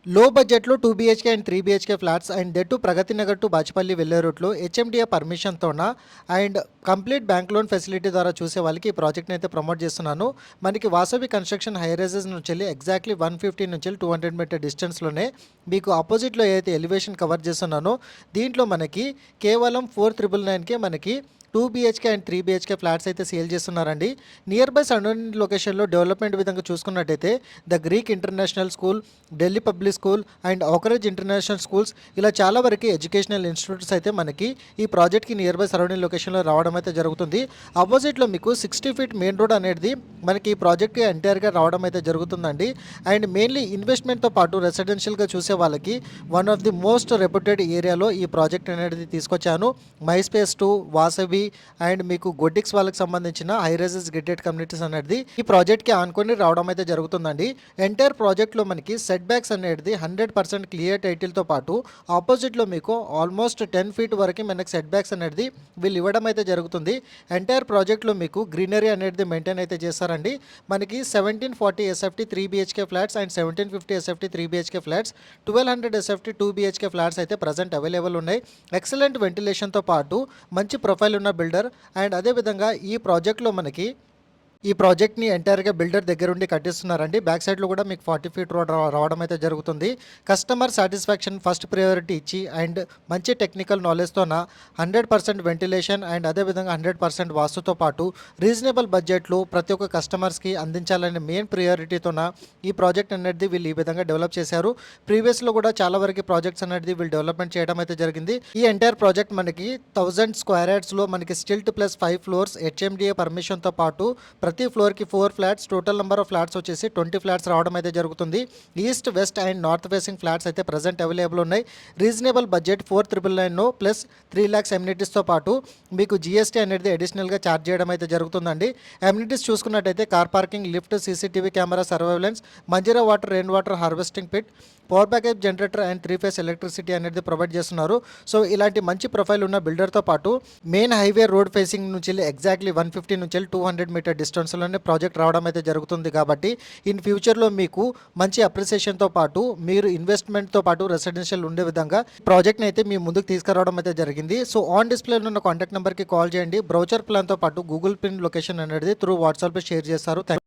లో బడ్జెట్‌లో 2 BHK and 3 BHK flats and that to Pragathi Nagar to Bachupally వెళ్ళే రూట్‌లో హెచ్ఎండిఏ పర్మిషన్‌తోన and complete bank loan facility ద్వారా చూసే వాళ్ళకి ఈ ప్రాజెక్ట్‌ని అయితే ప్రమోట్ చేస్తున్నాను. మనకి వాసవి కన్‌స్ట్రక్షన్ హై రైజెస్ నుంచెల్లి ఎగ్జాక్ట్‌లీ 150 నుంచెల్లి 200 మీటర్ డిస్టెన్స్‌లోనే మీకు అపోజిట్‌లో ఏదైతే ఎలివేషన్ కవర్ చేస్తున్నానో దీంట్లో మనకి కేవలం 4,999కే మనకి 2 బీహెచ్‌కే అండ్ 3 బీహెచ్‌కే ఫ్లాట్స్ అయితే సేల్ చేస్తున్నారండి. నియర్ బై సరౌండింగ్ లొకేషన్‌లో డెవలప్‌మెంట్ విధంగా చూసుకున్నట్టయితే the Greek international school, Delhi public school and Oakridge international schools ఇలా చాలా వరకు ఎడ్యుకేషనల్ ఇన్స్టిట్యూట్స్ అయితే మనకి ఈ ప్రాజెక్ట్‌కి నియర్ బై సరౌండింగ్ లొకేషన్‌లో రావడం అయితే జరుగుతుంది. అపోజిట్‌లో మీకు 60 ఫీట్ మెయిన్ రోడ్ అనేది మనకి ఈ ప్రాజెక్ట్‌కి ఎంటైర్‌గా రావడం అయితే జరుగుతుందండి. అండ్ మెయిన్లీ ఇన్వెస్ట్మెంట్‌తో పాటు రెసిడెన్షియల్‌గా చూసే వాళ్ళకి one of the most reputed ఏరియాలో ఈ ప్రాజెక్ట్ అనేది తీసుకొచ్చాను. మైస్పేస్ 2, వాసవి అండ్ మీకు గొడ్డిక్స్ వాళ్ళకి సంబంధించిన హై రైజెస్ గేటెడ్ కమ్యూనిటీస్ అనేది ఈ ప్రాజెక్ట్‌కి ఆనుకొని రావడం అయితే జరుగుతుందండి. ఎంటైర్ ప్రాజెక్ట్లో మనకి సెట్ బ్యాక్స్ అనేది 100% క్లియర్ టైటిల్‌తో పాటు ఆపోజిట్‌లో మీకు ఆల్మోస్ట్ 10 ఫీట్ వరకు మనకి సెట్ బ్యాక్స్ అనేది వీళ్ళు ఇవ్వడం అయితే జరుగుతుంది. ఎంటైర్ ప్రాజెక్ట్లో మీకు గ్రీనరీ అనేది మెయింటైన్ అయితే చేస్తారండి. మనకి 1740 SFT 3 BHK flats and 1750 SFT 3 BHK flats, 1200 SFT 2 BHK flats అయితే ప్రజెంట్ అవైలబుల్ ఉన్నాయి. ఎక్సలెంట్ వెంటిలేషన్‌తో పాటు మంచి ప్రొఫైల్ ఉన్న బిల్డర్ అండ్ అదేవిధంగా ఈ ప్రాజెక్ట్‌ని ఎంటైర్‌గా బిల్డర్ దగ్గరుండి కట్టిస్తున్నారండి. బ్యాక్ సైడ్‌లో కూడా మీకు 40 ఫీట్ రోడ్ రావడం అయితే జరుగుతుంది. కస్టమర్ సాటిస్ఫాక్షన్ ఫస్ట్ ప్రయారిటీ ఇచ్చి అండ్ మంచి టెక్నికల్ నాలెడ్జ్‌తోన 100% వెంటిలేషన్ అండ్ అదేవిధంగా 100% వాస్తుతో పాటు రీజనబుల్ బడ్జెట్‌లో ప్రతి ఒక్క కస్టమర్స్‌కి అందించాలనే మెయిన్ ప్రయారిటీతోన ఈ ప్రాజెక్ట్ అనేది వీళ్ళు ఈ విధంగా డెవలప్ చేశారు. ప్రీవియస్‌లో కూడా చాలా వరకు ప్రాజెక్ట్స్ అనేది వీళ్ళు డెవలప్‌మెంట్ చేయడం అయితే జరిగింది. ఈ ఎంటైర్ ప్రాజెక్ట్ మనకి 1000 స్క్వేర్ యార్డ్స్‌లో మనకి స్టిల్ట్ ప్లస్ 5 ఫ్లోర్స్ హెచ్ఎండిఏ పర్మిషన్‌తో పాటు ప్రతి ఫ్లోర్కి 4 flats, total number of flats వచ్చేసి 20 ఫ్లాట్స్ రావడం అయితే జరుగుతుంది. East, west and north facing flats అయితే ప్రజెంట్ అవైలబుల్ ఉన్నాయి. రీజనబుల్ బడ్జెట్ 4,999 ప్లస్ 3 lakhs ఎమ్యూనిటీస్తో పాటు మీకు జీఎస్టీ అనేది అడిషనల్గా ఛార్జ్ చేయడం అయితే జరుగుతుందండి. ఎమ్యూనిటీస్ చూసుకున్నట్టయితే car parking, lift, CCTV camera, surveillance, Manjeera water, rain water harvesting pit, power backup generator and 3 phase electricity అనేది ప్రొవైడ్ చేస్తున్నారు. సో ఇలాంటి మంచి ప్రొఫైల్ ఉన్న బిల్డర్తో పాటు మెయిన్ హైవే రోడ్ ఫేసింగ్ నుంచి ఎగ్జాక్ట్లీ 150 నుంచి 200 మీటర్ డిస్టెన్స్లోనే ప్రాజెక్ట్ రావడం అయితే జరుగుతుంది. కాబట్టి ఇన్ ఫ్యూచర్లో మీకు మంచి అప్రిసియేషన్తో పాటు మీరు ఇన్వెస్ట్మెంట్తో పాటు రెసిడెన్షియల్ ఉండే విధంగా ప్రాజెక్ట్ని అయితే మీ ముందుకు తీసుకురావడం అయితే జరిగింది. సో ఆన్ డిస్ప్లేలో ఉన్న కాంటాక్ట్ నెంబర్కి కాల్ చేయండి. బ్రౌచర్ ప్లాన్తో పాటు గూగుల్ పిన్ లొకేషన్ అనేది త్రూ వాట్సాప్లో షేర్ చేస్తారు.